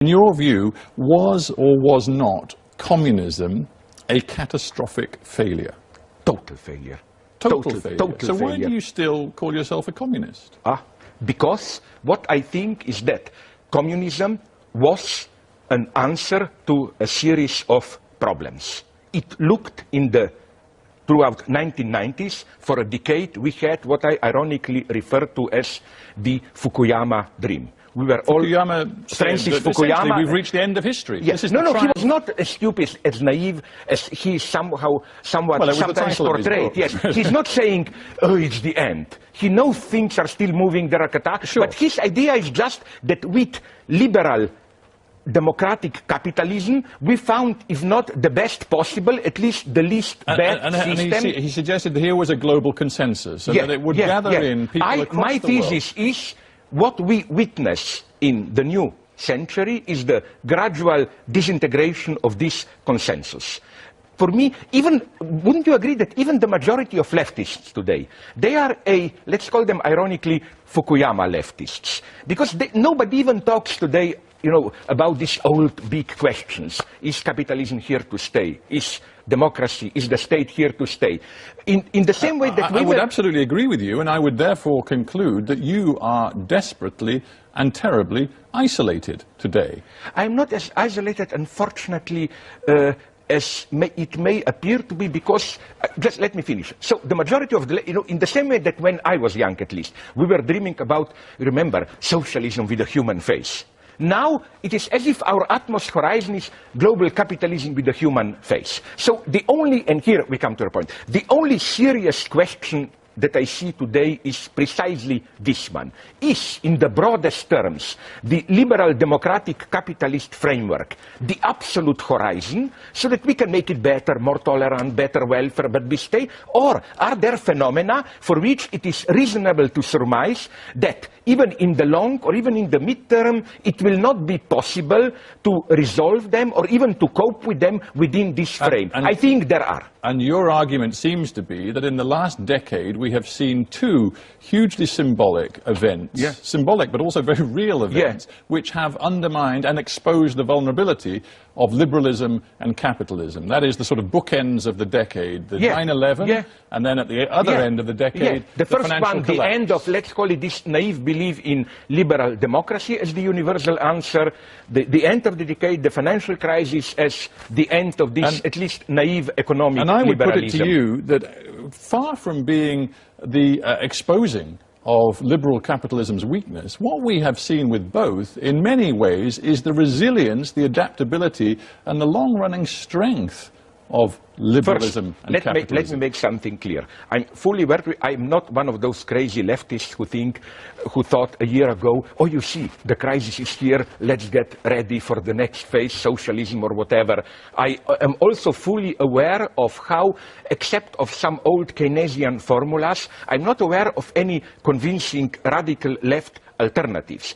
In your view, was or was not communism a catastrophic failure? Total failure. Total failure. Total so why failure. do you still call yourself a communist? Because what I think is that communism was an answer to a series of problems. It looked throughout 1990s, for a decade, we had what I ironically refer to as the Fukuyama dream. We were all Francis Fukuyama. We've reached the end of history. Yes. He was not as stupid, as naive as he somewhat sometimes portrayed. Yes, he's not saying, "Oh, it's the end." He knows things are still moving. There are Sure. But his idea is just that with liberal democratic capitalism, we found, if not the best possible, at least the least bad system. He suggested that here was a global consensus, and that it would gather in people across the world. My thesis is what we witness in the new century is the gradual disintegration of this consensus. For me, wouldn't you agree that even the majority of leftists today, they are let's call them ironically, Fukuyama leftists? Because nobody even talks today, about these old big questions. Is capitalism here to stay? Is democracy, is the state here to stay? In the same way that I would absolutely agree with you, and I would therefore conclude that you are desperately and terribly isolated today. I'm not as isolated, unfortunately, as it may appear to be, because, just let me finish. So the majority of in the same way that when I was young at least, we were dreaming about, remember, socialism with a human face. Now it is as if our utmost horizon is global capitalism with a human face. So and here we come to a point, the only serious question that I see today is precisely this one. Is, in the broadest terms, the liberal democratic capitalist framework the absolute horizon, so that we can make it better, more tolerant, better welfare, but we stay? Or are there phenomena for which it is reasonable to surmise that even in the long or even in the mid-term, it will not be possible to resolve them or even to cope with them within this frame? I think there are. And your argument seems to be that in the last decade we have seen two hugely symbolic events, symbolic but also very real events, which have undermined and exposed the vulnerability of liberalism and capitalism. That is the sort of bookends of the decade, the 9/11, and then at the other end of the decade, the first financial one, collapse. the end of, let's call it this naive belief in liberal democracy as the universal answer, the end of the decade, the financial crisis as the end of this at least naive economic liberalism. And I would put it to you that far from being the exposing of liberal capitalism's weakness, what we have seen with both, in many ways, is the resilience, the adaptability, and the long-running strength of liberalism and capitalism. Let me make something clear. I'm fully aware, I'm not one of those crazy leftists who thought a year ago, oh, you see, the crisis is here, let's get ready for the next phase, socialism or whatever. I am also fully aware of how, except of some old Keynesian formulas, I'm not aware of any convincing radical left alternatives.